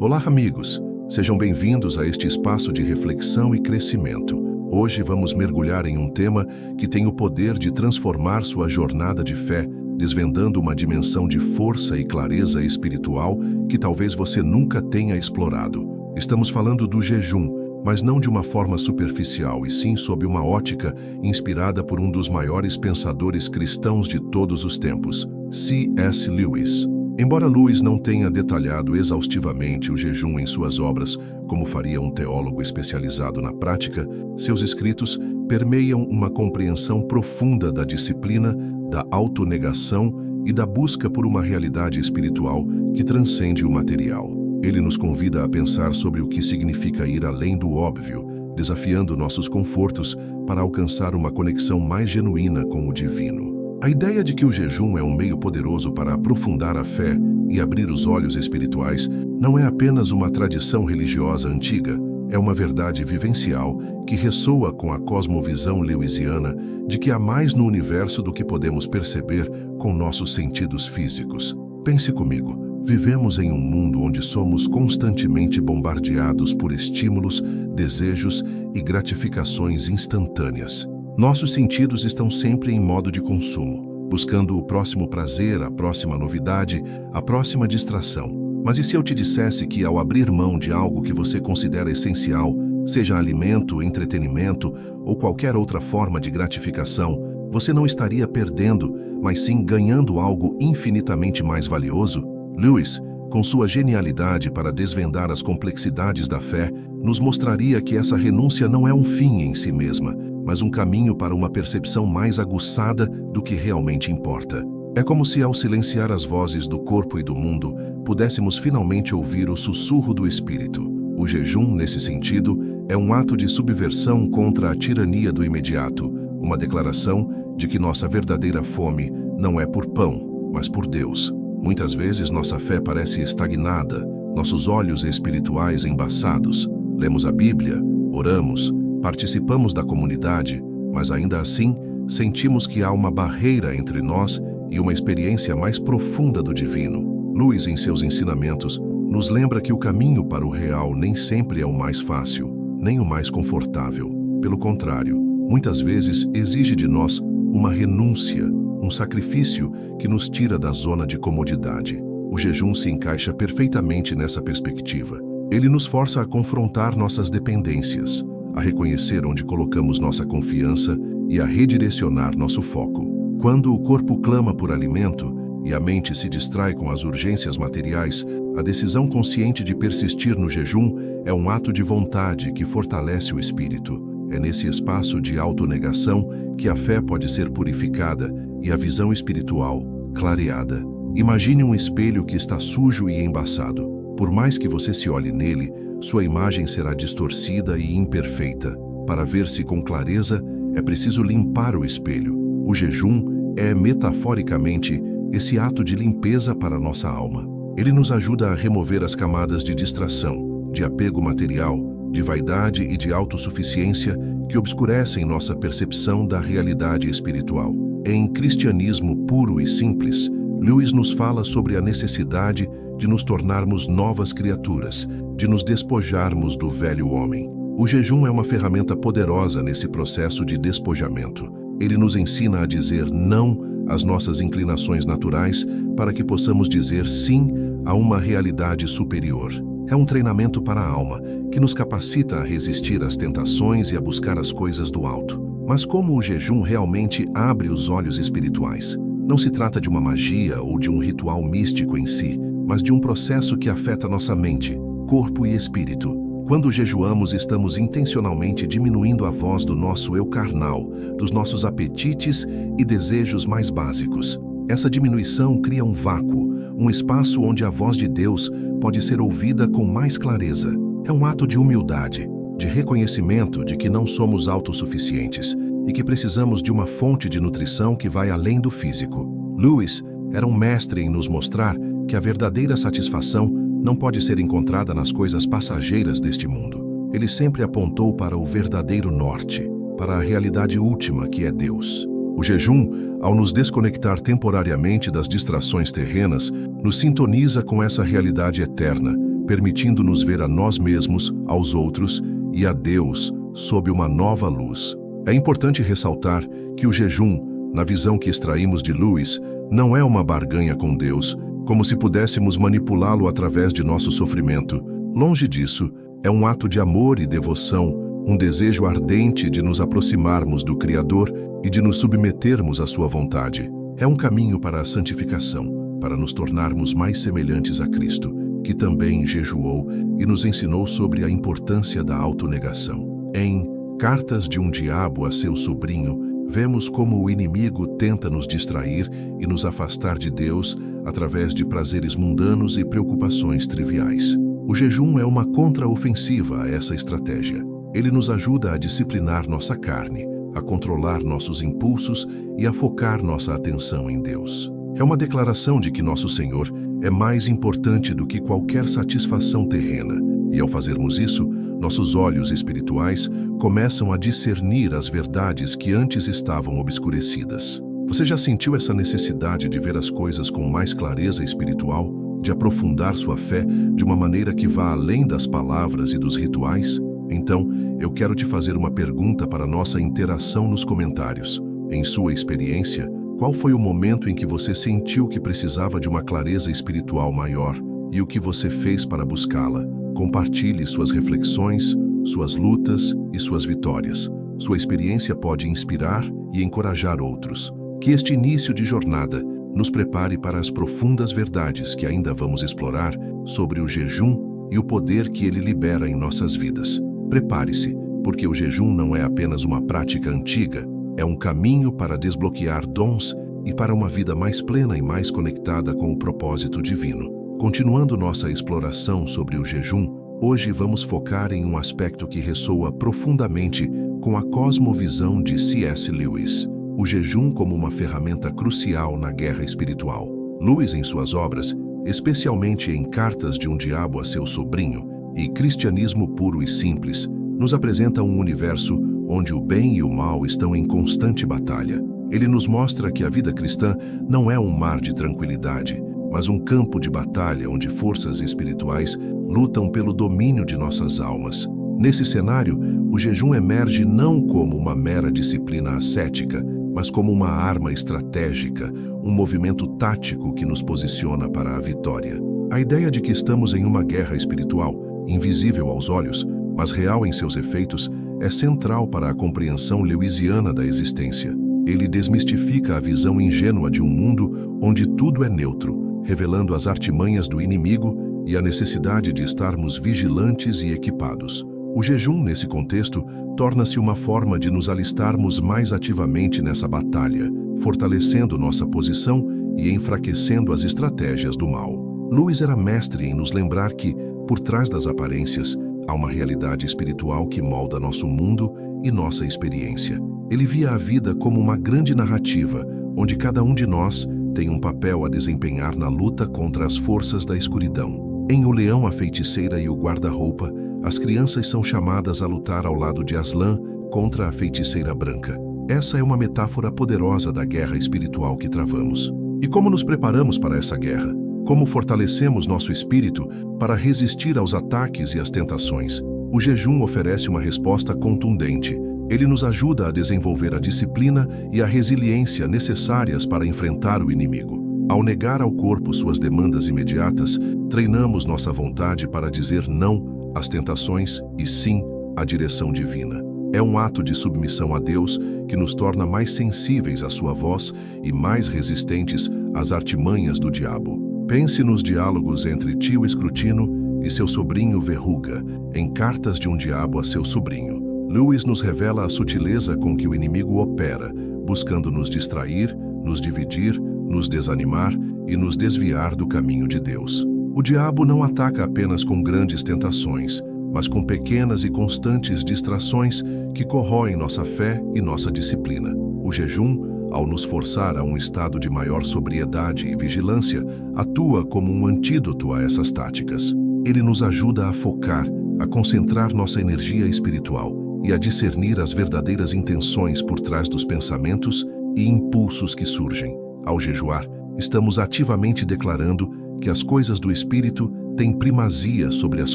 Olá, amigos! Sejam bem-vindos a este espaço de reflexão e crescimento. Hoje vamos mergulhar em um tema que tem o poder de transformar sua jornada de fé, desvendando uma dimensão de força e clareza espiritual que talvez você nunca tenha explorado. Estamos falando do jejum, mas não de uma forma superficial, e sim sob uma ótica inspirada por um dos maiores pensadores cristãos de todos os tempos, C.S. Lewis. Embora Lewis não tenha detalhado exaustivamente o jejum em suas obras, como faria um teólogo especializado na prática, seus escritos permeiam uma compreensão profunda da disciplina, da autonegação e da busca por uma realidade espiritual que transcende o material. Ele nos convida a pensar sobre o que significa ir além do óbvio, desafiando nossos confortos para alcançar uma conexão mais genuína com o divino. A ideia de que o jejum é um meio poderoso para aprofundar a fé e abrir os olhos espirituais não é apenas uma tradição religiosa antiga, é uma verdade vivencial que ressoa com a cosmovisão lewisiana de que há mais no universo do que podemos perceber com nossos sentidos físicos. Pense comigo, vivemos em um mundo onde somos constantemente bombardeados por estímulos, desejos e gratificações instantâneas. Nossos sentidos estão sempre em modo de consumo, buscando o próximo prazer, a próxima novidade, a próxima distração. Mas e se eu te dissesse que, ao abrir mão de algo que você considera essencial, seja alimento, entretenimento ou qualquer outra forma de gratificação, você não estaria perdendo, mas sim ganhando algo infinitamente mais valioso? Lewis, com sua genialidade para desvendar as complexidades da fé, nos mostraria que essa renúncia não é um fim em si mesma, mas um caminho para uma percepção mais aguçada do que realmente importa. É como se, ao silenciar as vozes do corpo e do mundo, pudéssemos finalmente ouvir o sussurro do espírito. O jejum, nesse sentido, é um ato de subversão contra a tirania do imediato, uma declaração de que nossa verdadeira fome não é por pão, mas por Deus. Muitas vezes nossa fé parece estagnada, nossos olhos espirituais embaçados. Lemos a Bíblia, oramos, participamos da comunidade, mas ainda assim sentimos que há uma barreira entre nós e uma experiência mais profunda do divino. Lewis, em seus ensinamentos, nos lembra que o caminho para o real nem sempre é o mais fácil, nem o mais confortável. Pelo contrário, muitas vezes exige de nós uma renúncia, um sacrifício que nos tira da zona de comodidade. O jejum se encaixa perfeitamente nessa perspectiva. Ele nos força a confrontar nossas dependências, a reconhecer onde colocamos nossa confiança e a redirecionar nosso foco. Quando o corpo clama por alimento e a mente se distrai com as urgências materiais, a decisão consciente de persistir no jejum é um ato de vontade que fortalece o espírito. É nesse espaço de autonegação que a fé pode ser purificada e a visão espiritual clareada. Imagine um espelho que está sujo e embaçado. Por mais que você se olhe nele, sua imagem será distorcida e imperfeita. Para ver-se com clareza, é preciso limpar o espelho. O jejum é, metaforicamente, esse ato de limpeza para nossa alma. Ele nos ajuda a remover as camadas de distração, de apego material, de vaidade e de autossuficiência que obscurecem nossa percepção da realidade espiritual. Em Cristianismo Puro e Simples, Lewis nos fala sobre a necessidade de nos tornarmos novas criaturas, de nos despojarmos do velho homem. O jejum é uma ferramenta poderosa nesse processo de despojamento. Ele nos ensina a dizer não às nossas inclinações naturais para que possamos dizer sim a uma realidade superior. É um treinamento para a alma que nos capacita a resistir às tentações e a buscar as coisas do alto. Mas como o jejum realmente abre os olhos espirituais? Não se trata de uma magia ou de um ritual místico em si, mas de um processo que afeta nossa mente, corpo e espírito. Quando jejuamos, estamos intencionalmente diminuindo a voz do nosso eu carnal, dos nossos apetites e desejos mais básicos. Essa diminuição cria um vácuo, um espaço onde a voz de Deus pode ser ouvida com mais clareza. É um ato de humildade, de reconhecimento de que não somos autossuficientes e que precisamos de uma fonte de nutrição que vai além do físico. Lewis era um mestre em nos mostrar que a verdadeira satisfação não pode ser encontrada nas coisas passageiras deste mundo. Ele sempre apontou para o verdadeiro norte, para a realidade última que é Deus. O jejum, ao nos desconectar temporariamente das distrações terrenas, nos sintoniza com essa realidade eterna, permitindo-nos ver a nós mesmos, aos outros e a Deus sob uma nova luz. É importante ressaltar que o jejum, na visão que extraímos de Lewis, não é uma barganha com Deus, como se pudéssemos manipulá-lo através de nosso sofrimento. Longe disso, é um ato de amor e devoção, um desejo ardente de nos aproximarmos do Criador e de nos submetermos à sua vontade. É um caminho para a santificação, para nos tornarmos mais semelhantes a Cristo, que também jejuou e nos ensinou sobre a importância da autonegação. Em Cartas de um Diabo a seu Sobrinho, vemos como o inimigo tenta nos distrair e nos afastar de Deus através de prazeres mundanos e preocupações triviais. O jejum é uma contraofensiva a essa estratégia. Ele nos ajuda a disciplinar nossa carne, a controlar nossos impulsos e a focar nossa atenção em Deus. É uma declaração de que nosso Senhor é mais importante do que qualquer satisfação terrena, e ao fazermos isso, nossos olhos espirituais começam a discernir as verdades que antes estavam obscurecidas. Você já sentiu essa necessidade de ver as coisas com mais clareza espiritual? De aprofundar sua fé de uma maneira que vá além das palavras e dos rituais? Então, eu quero te fazer uma pergunta para nossa interação nos comentários. Em sua experiência, qual foi o momento em que você sentiu que precisava de uma clareza espiritual maior e o que você fez para buscá-la? Compartilhe suas reflexões, suas lutas e suas vitórias. Sua experiência pode inspirar e encorajar outros. Que este início de jornada nos prepare para as profundas verdades que ainda vamos explorar sobre o jejum e o poder que ele libera em nossas vidas. Prepare-se, porque o jejum não é apenas uma prática antiga, é um caminho para desbloquear dons e para uma vida mais plena e mais conectada com o propósito divino. Continuando nossa exploração sobre o jejum, hoje vamos focar em um aspecto que ressoa profundamente com a cosmovisão de C.S. Lewis, o jejum como uma ferramenta crucial na guerra espiritual. Lewis, em suas obras, especialmente em Cartas de um Diabo a seu Sobrinho e Cristianismo Puro e Simples, nos apresenta um universo onde o bem e o mal estão em constante batalha. Ele nos mostra que a vida cristã não é um mar de tranquilidade, mas um campo de batalha onde forças espirituais lutam pelo domínio de nossas almas. Nesse cenário, o jejum emerge não como uma mera disciplina ascética, mas como uma arma estratégica, um movimento tático que nos posiciona para a vitória. A ideia de que estamos em uma guerra espiritual, invisível aos olhos, mas real em seus efeitos, é central para a compreensão lewisiana da existência. Ele desmistifica a visão ingênua de um mundo onde tudo é neutro, revelando as artimanhas do inimigo e a necessidade de estarmos vigilantes e equipados. O jejum, nesse contexto, torna-se uma forma de nos alistarmos mais ativamente nessa batalha, fortalecendo nossa posição e enfraquecendo as estratégias do mal. Lewis era mestre em nos lembrar que, por trás das aparências, há uma realidade espiritual que molda nosso mundo e nossa experiência. Ele via a vida como uma grande narrativa, onde cada um de nós tem um papel a desempenhar na luta contra as forças da escuridão. Em O Leão, a Feiticeira e o Guarda-Roupa, as crianças são chamadas a lutar ao lado de Aslan contra a Feiticeira Branca. Essa é uma metáfora poderosa da guerra espiritual que travamos. E como nos preparamos para essa guerra? Como fortalecemos nosso espírito para resistir aos ataques e às tentações? O jejum oferece uma resposta contundente. Ele nos ajuda a desenvolver a disciplina e a resiliência necessárias para enfrentar o inimigo. Ao negar ao corpo suas demandas imediatas, treinamos nossa vontade para dizer não às tentações e sim à direção divina. É um ato de submissão a Deus que nos torna mais sensíveis à sua voz e mais resistentes às artimanhas do diabo. Pense nos diálogos entre tio Escrutino e seu sobrinho Verruga, em Cartas de um Diabo a seu Sobrinho. Lewis nos revela a sutileza com que o inimigo opera, buscando nos distrair, nos dividir, nos desanimar e nos desviar do caminho de Deus. O diabo não ataca apenas com grandes tentações, mas com pequenas e constantes distrações que corroem nossa fé e nossa disciplina. O jejum, ao nos forçar a um estado de maior sobriedade e vigilância, atua como um antídoto a essas táticas. Ele nos ajuda a focar, a concentrar nossa energia espiritual e a discernir as verdadeiras intenções por trás dos pensamentos e impulsos que surgem. Ao jejuar, estamos ativamente declarando que as coisas do Espírito tem primazia sobre as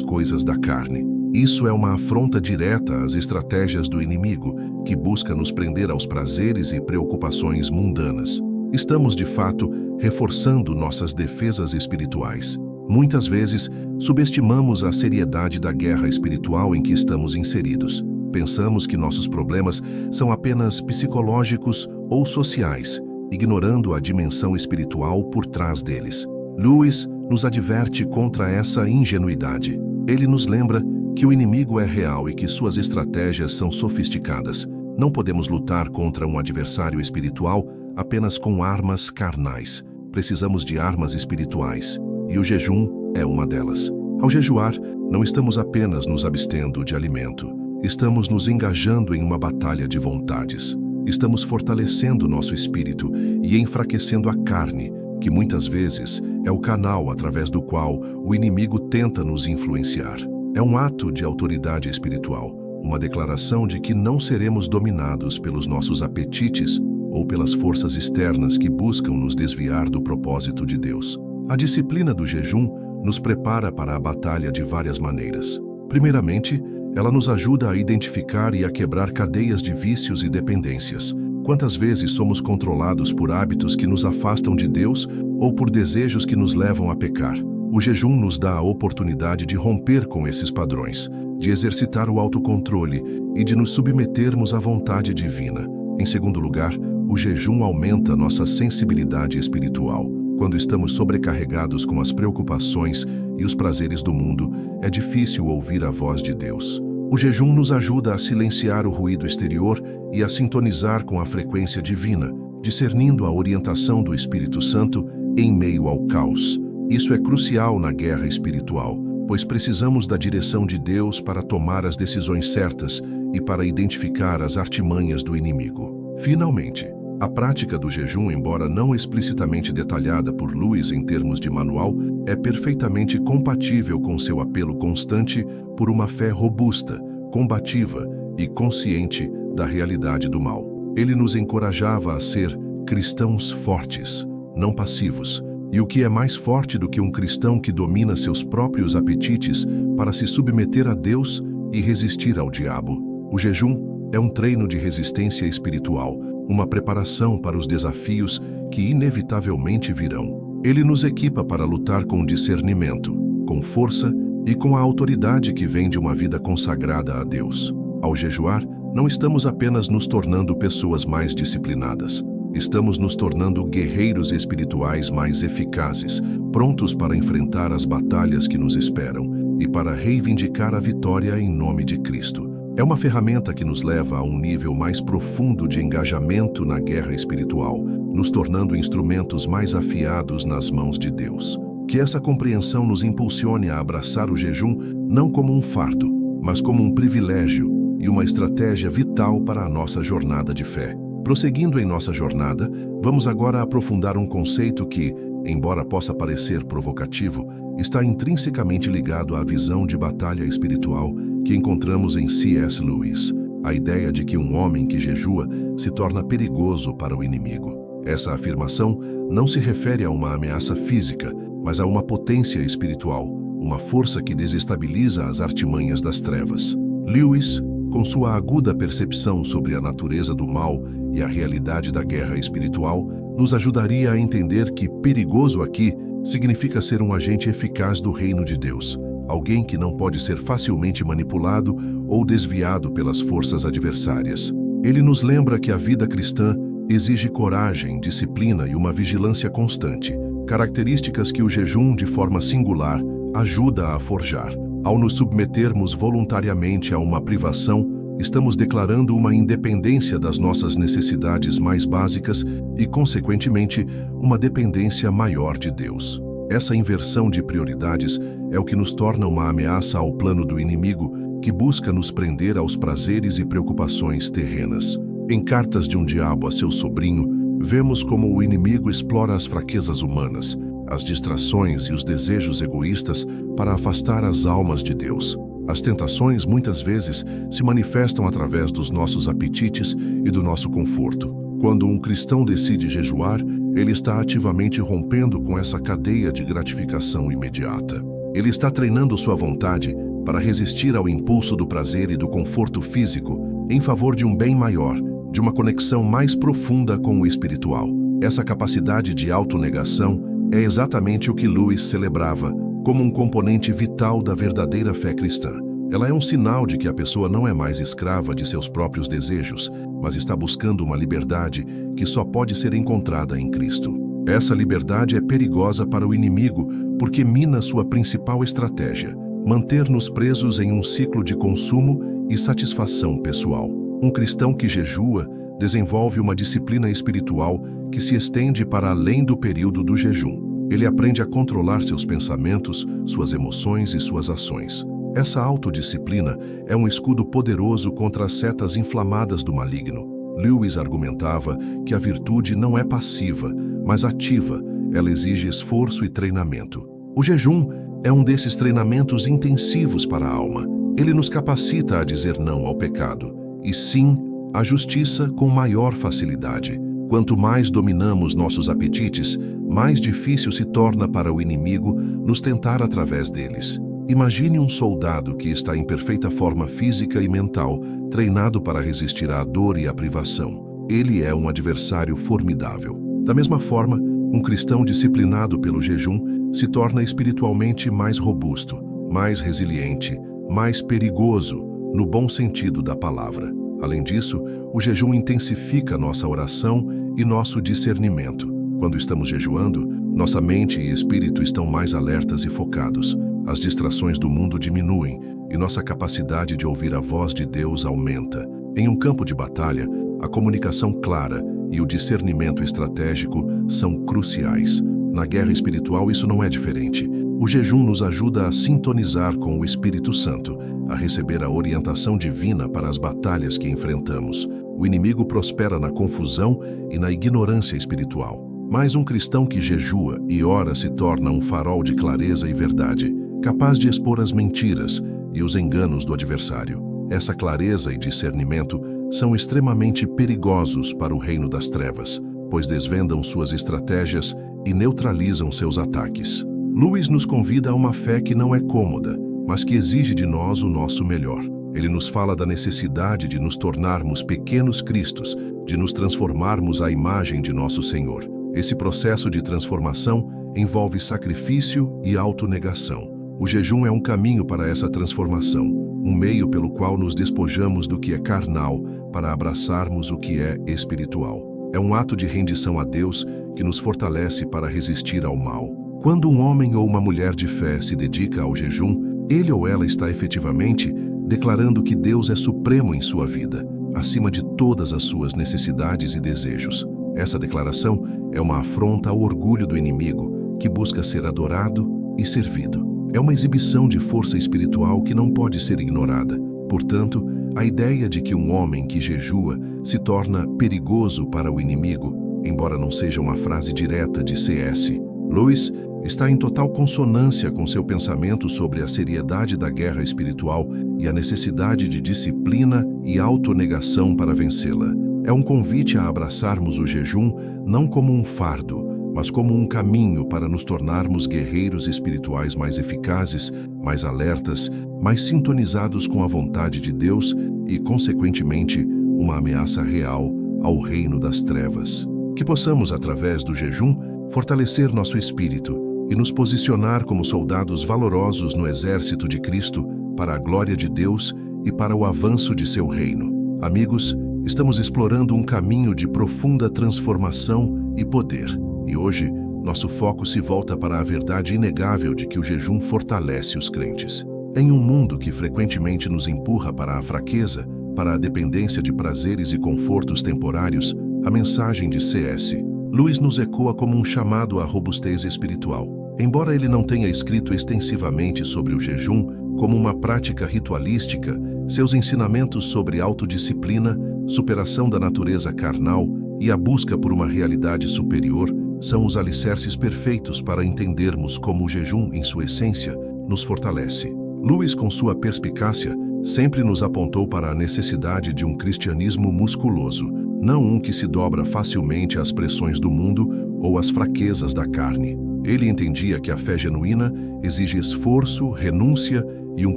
coisas da carne. Isso é uma afronta direta às estratégias do inimigo, que busca nos prender aos prazeres e preocupações mundanas. Estamos, de fato, reforçando nossas defesas espirituais. Muitas vezes, subestimamos a seriedade da guerra espiritual em que estamos inseridos. Pensamos que nossos problemas são apenas psicológicos ou sociais, ignorando a dimensão espiritual por trás deles. Lewis nos adverte contra essa ingenuidade. Ele nos lembra que o inimigo é real e que suas estratégias são sofisticadas. Não podemos lutar contra um adversário espiritual apenas com armas carnais. Precisamos de armas espirituais, e o jejum é uma delas. Ao jejuar, não estamos apenas nos abstendo de alimento. Estamos nos engajando em uma batalha de vontades. Estamos fortalecendo nosso espírito e enfraquecendo a carne, que muitas vezes é o canal através do qual o inimigo tenta nos influenciar. É um ato de autoridade espiritual, uma declaração de que não seremos dominados pelos nossos apetites ou pelas forças externas que buscam nos desviar do propósito de Deus. A disciplina do jejum nos prepara para a batalha de várias maneiras. Primeiramente, ela nos ajuda a identificar e a quebrar cadeias de vícios e dependências. Quantas vezes somos controlados por hábitos que nos afastam de Deus ou por desejos que nos levam a pecar? O jejum nos dá a oportunidade de romper com esses padrões, de exercitar o autocontrole e de nos submetermos à vontade divina. Em segundo lugar, o jejum aumenta nossa sensibilidade espiritual. Quando estamos sobrecarregados com as preocupações e os prazeres do mundo, é difícil ouvir a voz de Deus. O jejum nos ajuda a silenciar o ruído exterior e a sintonizar com a frequência divina, discernindo a orientação do Espírito Santo em meio ao caos. Isso é crucial na guerra espiritual, pois precisamos da direção de Deus para tomar as decisões certas e para identificar as artimanhas do inimigo. Finalmente, a prática do jejum, embora não explicitamente detalhada por Lewis em termos de manual, é perfeitamente compatível com seu apelo constante por uma fé robusta, combativa e consciente da realidade do mal. Ele nos encorajava a ser cristãos fortes, não passivos. E o que é mais forte do que um cristão que domina seus próprios apetites para se submeter a Deus e resistir ao diabo? O jejum é um treino de resistência espiritual, uma preparação para os desafios que inevitavelmente virão. Ele nos equipa para lutar com discernimento, com força e com a autoridade que vem de uma vida consagrada a Deus. Ao jejuar, não estamos apenas nos tornando pessoas mais disciplinadas. Estamos nos tornando guerreiros espirituais mais eficazes, prontos para enfrentar as batalhas que nos esperam e para reivindicar a vitória em nome de Cristo. É uma ferramenta que nos leva a um nível mais profundo de engajamento na guerra espiritual, nos tornando instrumentos mais afiados nas mãos de Deus. Que essa compreensão nos impulsione a abraçar o jejum não como um fardo, mas como um privilégio e uma estratégia vital para a nossa jornada de fé. Prosseguindo em nossa jornada, vamos agora aprofundar um conceito que, embora possa parecer provocativo, está intrinsecamente ligado à visão de batalha espiritual que encontramos em C.S. Lewis, a ideia de que um homem que jejua se torna perigoso para o inimigo. Essa afirmação não se refere a uma ameaça física, mas a uma potência espiritual, uma força que desestabiliza as artimanhas das trevas. Lewis, com sua aguda percepção sobre a natureza do mal e a realidade da guerra espiritual, nos ajudaria a entender que perigoso aqui significa ser um agente eficaz do reino de Deus, alguém que não pode ser facilmente manipulado ou desviado pelas forças adversárias. Ele nos lembra que a vida cristã exige coragem, disciplina e uma vigilância constante, características que o jejum, de forma singular, ajuda a forjar. Ao nos submetermos voluntariamente a uma privação, estamos declarando uma independência das nossas necessidades mais básicas e, consequentemente, uma dependência maior de Deus. Essa inversão de prioridades é o que nos torna uma ameaça ao plano do inimigo, que busca nos prender aos prazeres e preocupações terrenas. Em Cartas de um Diabo a seu Sobrinho, vemos como o inimigo explora as fraquezas humanas, as distrações e os desejos egoístas para afastar as almas de Deus. As tentações muitas vezes se manifestam através dos nossos apetites e do nosso conforto. Quando um cristão decide jejuar, ele está ativamente rompendo com essa cadeia de gratificação imediata. Ele está treinando sua vontade para resistir ao impulso do prazer e do conforto físico em favor de um bem maior, de uma conexão mais profunda com o espiritual. Essa capacidade de autonegação é exatamente o que Lewis celebrava como um componente vital da verdadeira fé cristã. Ela é um sinal de que a pessoa não é mais escrava de seus próprios desejos, mas está buscando uma liberdade que só pode ser encontrada em Cristo. Essa liberdade é perigosa para o inimigo porque mina sua principal estratégia: manter-nos presos em um ciclo de consumo e satisfação pessoal. Um cristão que jejua desenvolve uma disciplina espiritual que se estende para além do período do jejum. Ele aprende a controlar seus pensamentos, suas emoções e suas ações. Essa autodisciplina é um escudo poderoso contra as setas inflamadas do maligno. Lewis argumentava que a virtude não é passiva, mas ativa. Ela exige esforço e treinamento. O jejum é um desses treinamentos intensivos para a alma. Ele nos capacita a dizer não ao pecado e sim à justiça com maior facilidade. Quanto mais dominamos nossos apetites, mais difícil se torna para o inimigo nos tentar através deles. Imagine um soldado que está em perfeita forma física e mental, treinado para resistir à dor e à privação. Ele é um adversário formidável. Da mesma forma, um cristão disciplinado pelo jejum se torna espiritualmente mais robusto, mais resiliente, mais perigoso, no bom sentido da palavra. Além disso, o jejum intensifica nossa oração e nosso discernimento. Quando estamos jejuando, nossa mente e espírito estão mais alertas e focados. As distrações do mundo diminuem e nossa capacidade de ouvir a voz de Deus aumenta. Em um campo de batalha, a comunicação clara e o discernimento estratégico são cruciais. Na guerra espiritual, isso não é diferente. O jejum nos ajuda a sintonizar com o Espírito Santo, a receber a orientação divina para as batalhas que enfrentamos. O inimigo prospera na confusão e na ignorância espiritual. Mas um cristão que jejua e ora se torna um farol de clareza e verdade, capaz de expor as mentiras e os enganos do adversário. Essa clareza e discernimento são extremamente perigosos para o reino das trevas, pois desvendam suas estratégias e neutralizam seus ataques. Lewis nos convida a uma fé que não é cômoda, mas que exige de nós o nosso melhor. Ele nos fala da necessidade de nos tornarmos pequenos cristos, de nos transformarmos à imagem de nosso Senhor. Esse processo de transformação envolve sacrifício e autonegação. O jejum é um caminho para essa transformação, um meio pelo qual nos despojamos do que é carnal para abraçarmos o que é espiritual. É um ato de rendição a Deus que nos fortalece para resistir ao mal. Quando um homem ou uma mulher de fé se dedica ao jejum, ele ou ela está efetivamente declarando que Deus é supremo em sua vida, acima de todas as suas necessidades e desejos. Essa declaração é uma afronta ao orgulho do inimigo, que busca ser adorado e servido. É uma exibição de força espiritual que não pode ser ignorada. Portanto, a ideia de que um homem que jejua se torna perigoso para o inimigo, embora não seja uma frase direta de C.S. Lewis, está em total consonância com seu pensamento sobre a seriedade da guerra espiritual e a necessidade de disciplina e autonegação para vencê-la. É um convite a abraçarmos o jejum não como um fardo, mas como um caminho para nos tornarmos guerreiros espirituais mais eficazes, mais alertas, mais sintonizados com a vontade de Deus e, consequentemente, uma ameaça real ao reino das trevas. Que possamos, através do jejum, fortalecer nosso espírito e nos posicionar como soldados valorosos no exército de Cristo para a glória de Deus e para o avanço de seu reino. Amigos, estamos explorando um caminho de profunda transformação e poder. E hoje, nosso foco se volta para a verdade inegável de que o jejum fortalece os crentes. Em um mundo que frequentemente nos empurra para a fraqueza, para a dependência de prazeres e confortos temporários, a mensagem de C.S. Lewis nos ecoa como um chamado à robustez espiritual. Embora ele não tenha escrito extensivamente sobre o jejum como uma prática ritualística, seus ensinamentos sobre autodisciplina, superação da natureza carnal e a busca por uma realidade superior são os alicerces perfeitos para entendermos como o jejum, em sua essência, nos fortalece. Lewis, com sua perspicácia, sempre nos apontou para a necessidade de um cristianismo musculoso, não um que se dobra facilmente às pressões do mundo ou às fraquezas da carne. Ele entendia que a fé genuína exige esforço, renúncia e um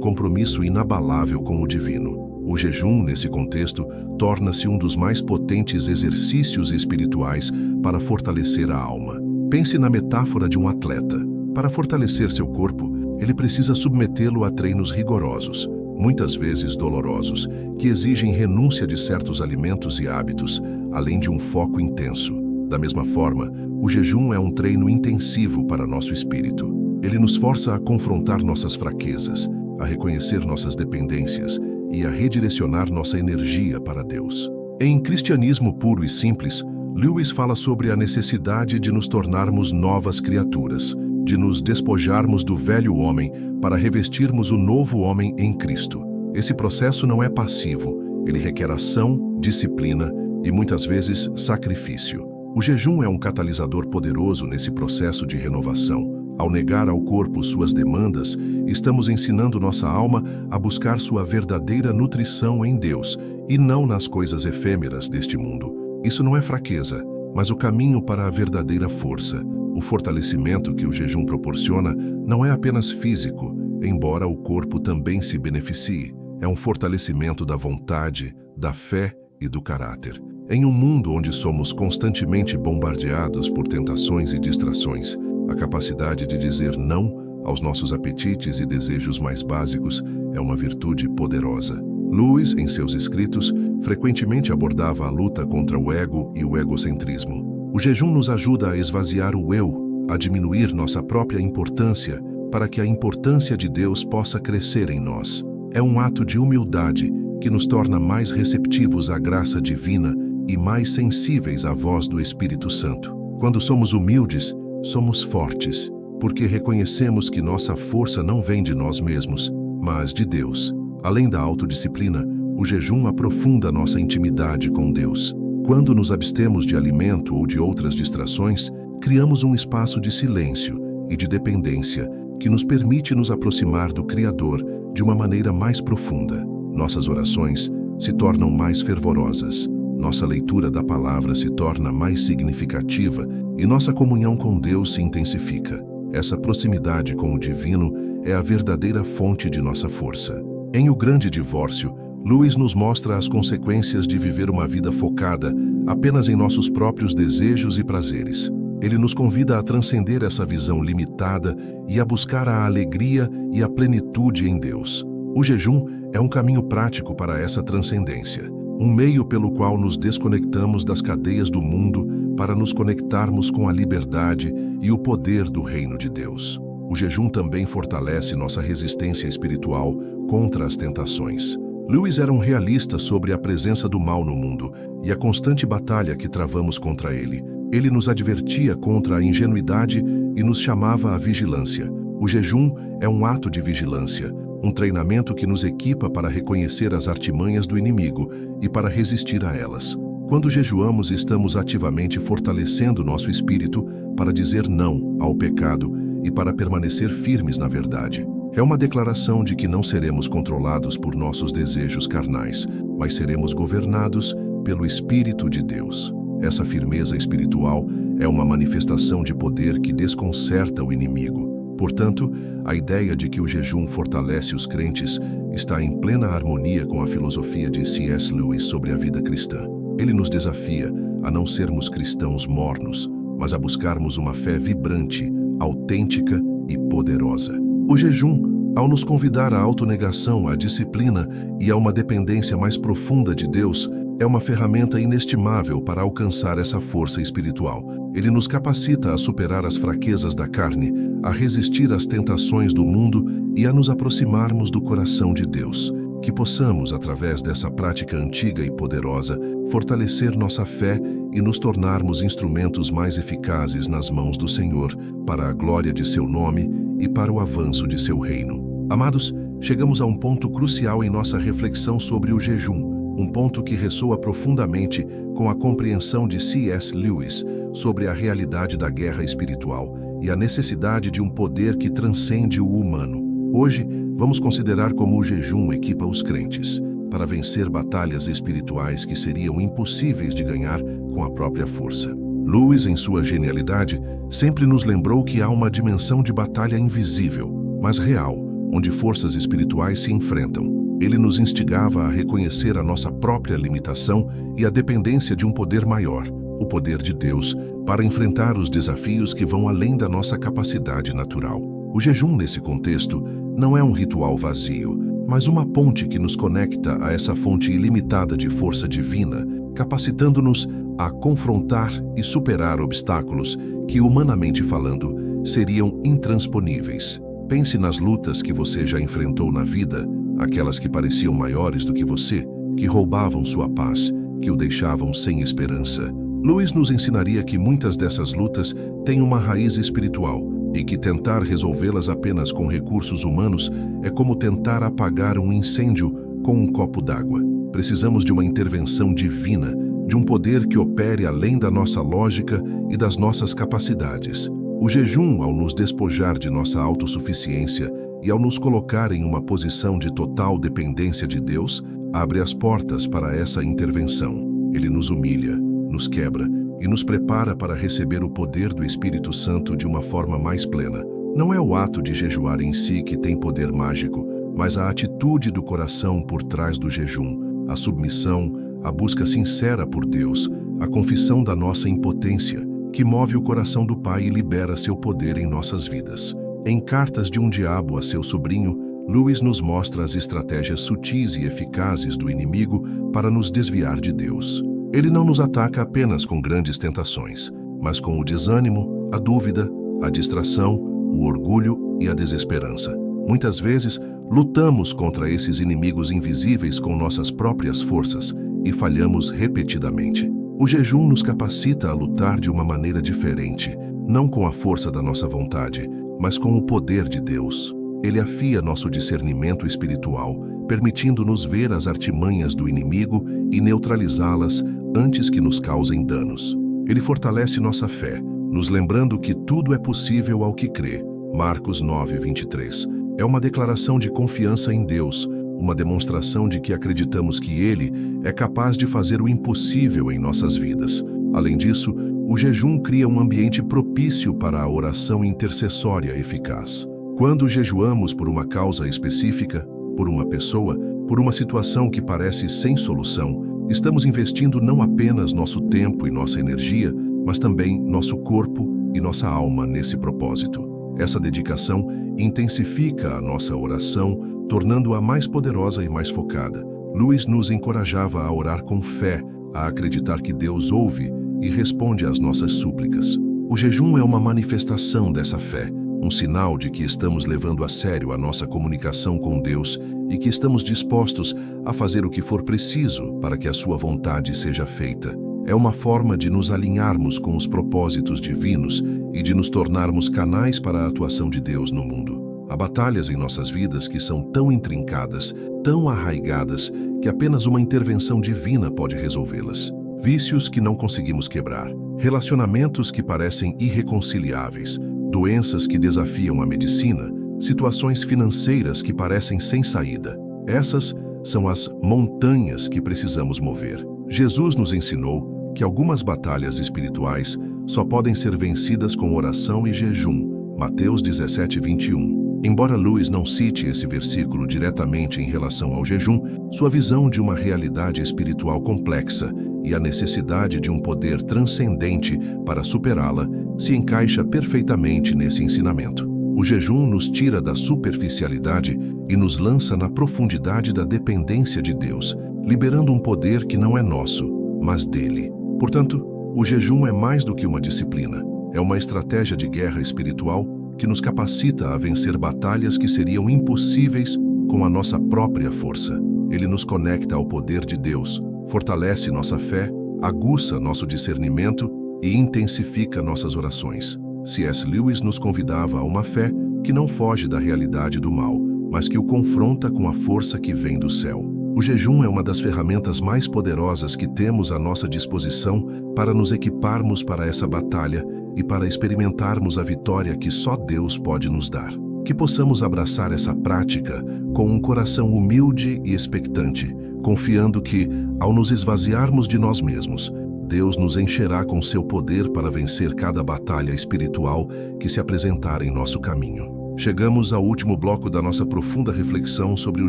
compromisso inabalável com o divino. O jejum, nesse contexto, torna-se um dos mais potentes exercícios espirituais para fortalecer a alma. Pense na metáfora de um atleta. Para fortalecer seu corpo, ele precisa submetê-lo a treinos rigorosos, muitas vezes dolorosos, que exigem renúncia de certos alimentos e hábitos, além de um foco intenso. Da mesma forma, o jejum é um treino intensivo para nosso espírito. Ele nos força a confrontar nossas fraquezas, a reconhecer nossas dependências e a redirecionar nossa energia para Deus. Em Cristianismo Puro e Simples, Lewis fala sobre a necessidade de nos tornarmos novas criaturas, de nos despojarmos do velho homem para revestirmos o novo homem em Cristo. Esse processo não é passivo, ele requer ação, disciplina e muitas vezes sacrifício. O jejum é um catalisador poderoso nesse processo de renovação. Ao negar ao corpo suas demandas, estamos ensinando nossa alma a buscar sua verdadeira nutrição em Deus e não nas coisas efêmeras deste mundo. Isso não é fraqueza, mas o caminho para a verdadeira força. O fortalecimento que o jejum proporciona não é apenas físico, embora o corpo também se beneficie. É um fortalecimento da vontade, da fé e do caráter. Em um mundo onde somos constantemente bombardeados por tentações e distrações, a capacidade de dizer não aos nossos apetites e desejos mais básicos é uma virtude poderosa. Lewis, em seus escritos, frequentemente abordava a luta contra o ego e o egocentrismo. O jejum nos ajuda a esvaziar o eu, a diminuir nossa própria importância, para que a importância de Deus possa crescer em nós. É um ato de humildade que nos torna mais receptivos à graça divina e mais sensíveis à voz do Espírito Santo. Quando somos humildes, somos fortes, porque reconhecemos que nossa força não vem de nós mesmos, mas de Deus. Além da autodisciplina, o jejum aprofunda nossa intimidade com Deus. Quando nos abstemos de alimento ou de outras distrações, criamos um espaço de silêncio e de dependência que nos permite nos aproximar do Criador de uma maneira mais profunda. Nossas orações se tornam mais fervorosas, nossa leitura da palavra se torna mais significativa e nossa comunhão com Deus se intensifica. Essa proximidade com o divino é a verdadeira fonte de nossa força. Em O Grande Divórcio, Lewis nos mostra as consequências de viver uma vida focada apenas em nossos próprios desejos e prazeres. Ele nos convida a transcender essa visão limitada e a buscar a alegria e a plenitude em Deus. O jejum é um caminho prático para essa transcendência, um meio pelo qual nos desconectamos das cadeias do mundo para nos conectarmos com a liberdade e o poder do reino de Deus. O jejum também fortalece nossa resistência espiritual contra as tentações. Lewis era um realista sobre a presença do mal no mundo e a constante batalha que travamos contra ele. Ele nos advertia contra a ingenuidade e nos chamava à vigilância. O jejum é um ato de vigilância, um treinamento que nos equipa para reconhecer as artimanhas do inimigo e para resistir a elas. Quando jejuamos, estamos ativamente fortalecendo nosso espírito para dizer não ao pecado e para permanecer firmes na verdade. É uma declaração de que não seremos controlados por nossos desejos carnais, mas seremos governados pelo Espírito de Deus. Essa firmeza espiritual é uma manifestação de poder que desconcerta o inimigo. Portanto, a ideia de que o jejum fortalece os crentes está em plena harmonia com a filosofia de C.S. Lewis sobre a vida cristã. Ele nos desafia a não sermos cristãos mornos, mas a buscarmos uma fé vibrante, autêntica e poderosa. O jejum, ao nos convidar à autonegação, à disciplina e a uma dependência mais profunda de Deus, é uma ferramenta inestimável para alcançar essa força espiritual. Ele nos capacita a superar as fraquezas da carne, a resistir às tentações do mundo e a nos aproximarmos do coração de Deus. Que possamos, através dessa prática antiga e poderosa, fortalecer nossa fé e nos tornarmos instrumentos mais eficazes nas mãos do Senhor, para a glória de seu nome e para o avanço de seu reino. Amados, chegamos a um ponto crucial em nossa reflexão sobre o jejum, um ponto que ressoa profundamente com a compreensão de C.S. Lewis sobre a realidade da guerra espiritual e a necessidade de um poder que transcende o humano. Hoje, vamos considerar como o jejum equipa os crentes para vencer batalhas espirituais que seriam impossíveis de ganhar com a própria força. Lewis, em sua genialidade, sempre nos lembrou que há uma dimensão de batalha invisível, mas real, onde forças espirituais se enfrentam. Ele nos instigava a reconhecer a nossa própria limitação e a dependência de um poder maior, o poder de Deus, para enfrentar os desafios que vão além da nossa capacidade natural. O jejum, nesse contexto, não é um ritual vazio, mas uma ponte que nos conecta a essa fonte ilimitada de força divina, capacitando-nos a confrontar e superar obstáculos que, humanamente falando, seriam intransponíveis. Pense nas lutas que você já enfrentou na vida, aquelas que pareciam maiores do que você, que roubavam sua paz, que o deixavam sem esperança. Lewis nos ensinaria que muitas dessas lutas têm uma raiz espiritual e que tentar resolvê-las apenas com recursos humanos é como tentar apagar um incêndio com um copo d'água. Precisamos de uma intervenção divina, de um poder que opere além da nossa lógica e das nossas capacidades. O jejum, ao nos despojar de nossa autossuficiência e ao nos colocar em uma posição de total dependência de Deus, abre as portas para essa intervenção. Ele nos humilha, nos quebra e nos prepara para receber o poder do Espírito Santo de uma forma mais plena. Não é o ato de jejuar em si que tem poder mágico, mas a atitude do coração por trás do jejum, a submissão, a busca sincera por Deus, a confissão da nossa impotência, que move o coração do Pai e libera seu poder em nossas vidas. Em Cartas de um Diabo a seu Sobrinho, Lewis nos mostra as estratégias sutis e eficazes do inimigo para nos desviar de Deus. Ele não nos ataca apenas com grandes tentações, mas com o desânimo, a dúvida, a distração, o orgulho e a desesperança. Muitas vezes, lutamos contra esses inimigos invisíveis com nossas próprias forças e falhamos repetidamente. O jejum nos capacita a lutar de uma maneira diferente, não com a força da nossa vontade, mas com o poder de Deus. Ele afia nosso discernimento espiritual, permitindo-nos ver as artimanhas do inimigo e neutralizá-las antes que nos causem danos. Ele fortalece nossa fé, nos lembrando que tudo é possível ao que crê. Marcos 9:23. É uma declaração de confiança em Deus, uma demonstração de que acreditamos que Ele é capaz de fazer o impossível em nossas vidas. Além disso, o jejum cria um ambiente propício para a oração intercessória eficaz. Quando jejuamos por uma causa específica, por uma pessoa, por uma situação que parece sem solução, estamos investindo não apenas nosso tempo e nossa energia, mas também nosso corpo e nossa alma nesse propósito. Essa dedicação intensifica a nossa oração, tornando-a mais poderosa e mais focada. Lewis nos encorajava a orar com fé, a acreditar que Deus ouve e responde às nossas súplicas. O jejum é uma manifestação dessa fé, um sinal de que estamos levando a sério a nossa comunicação com Deus e que estamos dispostos a fazer o que for preciso para que a sua vontade seja feita. É uma forma de nos alinharmos com os propósitos divinos e de nos tornarmos canais para a atuação de Deus no mundo. Há batalhas em nossas vidas que são tão intrincadas, tão arraigadas, que apenas uma intervenção divina pode resolvê-las. Vícios que não conseguimos quebrar, relacionamentos que parecem irreconciliáveis, doenças que desafiam a medicina, situações financeiras que parecem sem saída. Essas são as montanhas que precisamos mover. Jesus nos ensinou que algumas batalhas espirituais só podem ser vencidas com oração e jejum. Mateus 17:21. Embora Lewis não cite esse versículo diretamente em relação ao jejum, sua visão de uma realidade espiritual complexa e a necessidade de um poder transcendente para superá-la se encaixa perfeitamente nesse ensinamento. O jejum nos tira da superficialidade e nos lança na profundidade da dependência de Deus, liberando um poder que não é nosso, mas dele. Portanto, o jejum é mais do que uma disciplina. É uma estratégia de guerra espiritual que nos capacita a vencer batalhas que seriam impossíveis com a nossa própria força. Ele nos conecta ao poder de Deus, fortalece nossa fé, aguça nosso discernimento e intensifica nossas orações. C.S. Lewis nos convidava a uma fé que não foge da realidade do mal, mas que o confronta com a força que vem do céu. O jejum é uma das ferramentas mais poderosas que temos à nossa disposição para nos equiparmos para essa batalha e para experimentarmos a vitória que só Deus pode nos dar. Que possamos abraçar essa prática com um coração humilde e expectante, confiando que, ao nos esvaziarmos de nós mesmos, Deus nos encherá com seu poder para vencer cada batalha espiritual que se apresentar em nosso caminho. Chegamos ao último bloco da nossa profunda reflexão sobre o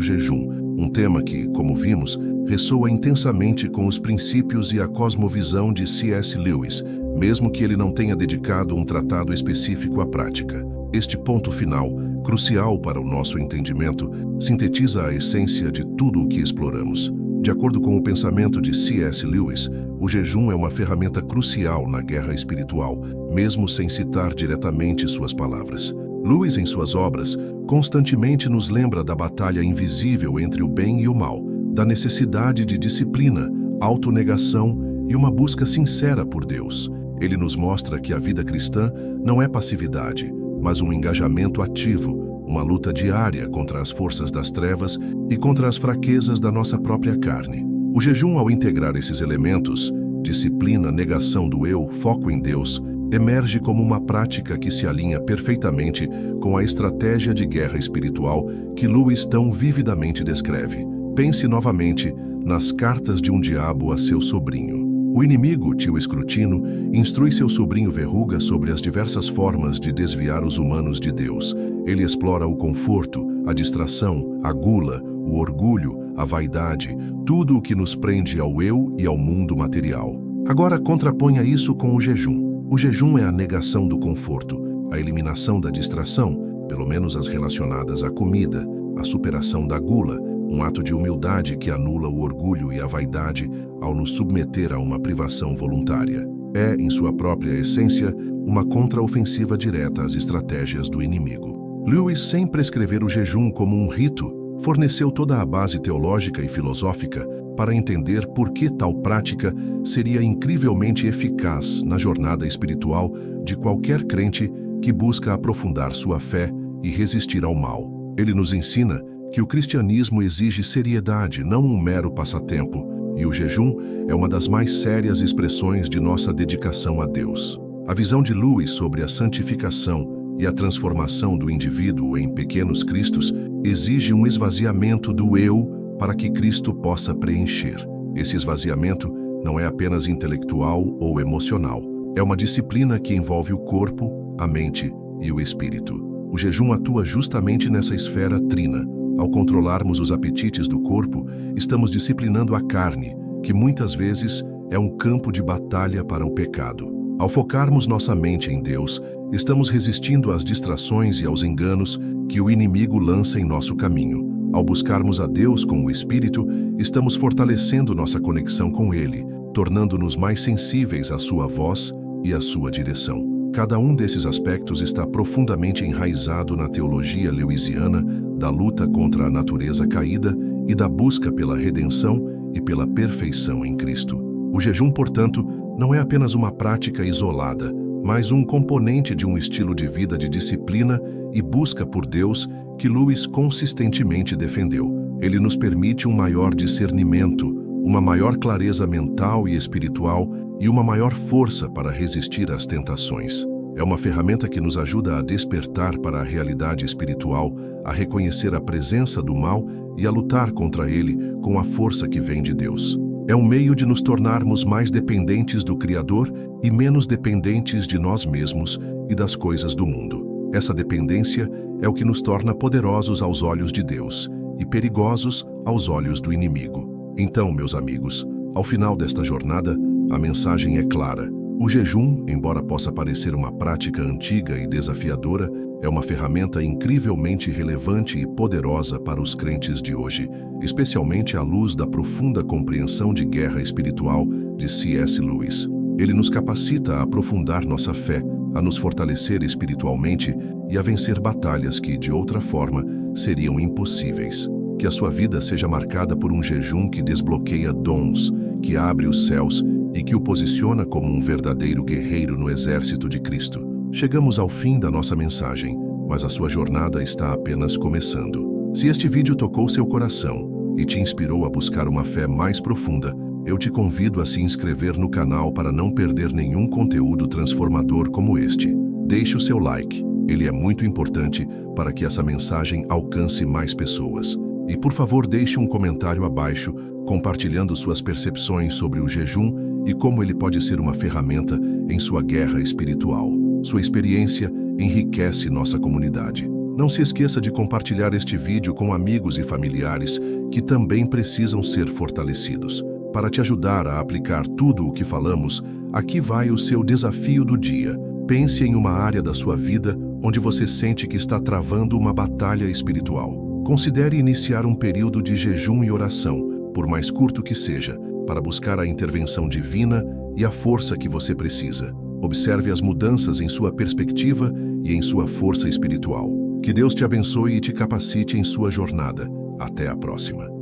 jejum, um tema que, como vimos, ressoa intensamente com os princípios e a cosmovisão de C.S. Lewis, mesmo que ele não tenha dedicado um tratado específico à prática. Este ponto final, crucial para o nosso entendimento, sintetiza a essência de tudo o que exploramos. De acordo com o pensamento de C.S. Lewis, o jejum é uma ferramenta crucial na guerra espiritual, mesmo sem citar diretamente suas palavras. Lewis, em suas obras, constantemente nos lembra da batalha invisível entre o bem e o mal, da necessidade de disciplina, autonegação e uma busca sincera por Deus. Ele nos mostra que a vida cristã não é passividade, mas um engajamento ativo, uma luta diária contra as forças das trevas e contra as fraquezas da nossa própria carne. O jejum, ao integrar esses elementos, disciplina, negação do eu, foco em Deus, emerge como uma prática que se alinha perfeitamente com a estratégia de guerra espiritual que Lewis tão vividamente descreve. Pense novamente nas cartas de um diabo a seu sobrinho. O inimigo, tio Escrutino, instrui seu sobrinho Verruga sobre as diversas formas de desviar os humanos de Deus. Ele explora o conforto, a distração, a gula, o orgulho, a vaidade, tudo o que nos prende ao eu e ao mundo material. Agora contraponha isso com o jejum. O jejum é a negação do conforto, a eliminação da distração, pelo menos as relacionadas à comida, a superação da gula, um ato de humildade que anula o orgulho e a vaidade ao nos submeter a uma privação voluntária. É, em sua própria essência, uma contraofensiva direta às estratégias do inimigo. Lewis, sem prescrever o jejum como um rito, forneceu toda a base teológica e filosófica para entender por que tal prática seria incrivelmente eficaz na jornada espiritual de qualquer crente que busca aprofundar sua fé e resistir ao mal. Ele nos ensina que o cristianismo exige seriedade, não um mero passatempo, e o jejum é uma das mais sérias expressões de nossa dedicação a Deus. A visão de Lewis sobre a santificação e a transformação do indivíduo em pequenos cristos exige um esvaziamento do eu para que Cristo possa preencher. Esse esvaziamento não é apenas intelectual ou emocional. É uma disciplina que envolve o corpo, a mente e o espírito. O jejum atua justamente nessa esfera trina. Ao controlarmos os apetites do corpo, estamos disciplinando a carne, que muitas vezes é um campo de batalha para o pecado. Ao focarmos nossa mente em Deus, estamos resistindo às distrações e aos enganos que o inimigo lança em nosso caminho. Ao buscarmos a Deus com o Espírito, estamos fortalecendo nossa conexão com Ele, tornando-nos mais sensíveis à sua voz e à sua direção. Cada um desses aspectos está profundamente enraizado na teologia lewisiana da luta contra a natureza caída e da busca pela redenção e pela perfeição em Cristo. O jejum, portanto, não é apenas uma prática isolada, mas um componente de um estilo de vida de disciplina e busca por Deus que Lewis consistentemente defendeu. Ele nos permite um maior discernimento, uma maior clareza mental e espiritual e uma maior força para resistir às tentações. É uma ferramenta que nos ajuda a despertar para a realidade espiritual, a reconhecer a presença do mal e a lutar contra ele com a força que vem de Deus. É um meio de nos tornarmos mais dependentes do Criador e menos dependentes de nós mesmos e das coisas do mundo. Essa dependência é o que nos torna poderosos aos olhos de Deus e perigosos aos olhos do inimigo. Então, meus amigos, ao final desta jornada, a mensagem é clara. O jejum, embora possa parecer uma prática antiga e desafiadora, é uma ferramenta incrivelmente relevante e poderosa para os crentes de hoje, especialmente à luz da profunda compreensão de guerra espiritual de C.S. Lewis. Ele nos capacita a aprofundar nossa fé, a nos fortalecer espiritualmente e a vencer batalhas que, de outra forma, seriam impossíveis. Que a sua vida seja marcada por um jejum que desbloqueia dons, que abre os céus e que o posiciona como um verdadeiro guerreiro no exército de Cristo. Chegamos ao fim da nossa mensagem, mas a sua jornada está apenas começando. Se este vídeo tocou seu coração e te inspirou a buscar uma fé mais profunda, eu te convido a se inscrever no canal para não perder nenhum conteúdo transformador como este. Deixe o seu like, ele é muito importante para que essa mensagem alcance mais pessoas. E por favor deixe um comentário abaixo, compartilhando suas percepções sobre o jejum e como ele pode ser uma ferramenta em sua guerra espiritual. Sua experiência enriquece nossa comunidade. Não se esqueça de compartilhar este vídeo com amigos e familiares que também precisam ser fortalecidos. Para te ajudar a aplicar tudo o que falamos, aqui vai o seu desafio do dia. Pense em uma área da sua vida onde você sente que está travando uma batalha espiritual. Considere iniciar um período de jejum e oração, por mais curto que seja, para buscar a intervenção divina e a força que você precisa. Observe as mudanças em sua perspectiva e em sua força espiritual. Que Deus te abençoe e te capacite em sua jornada. Até a próxima.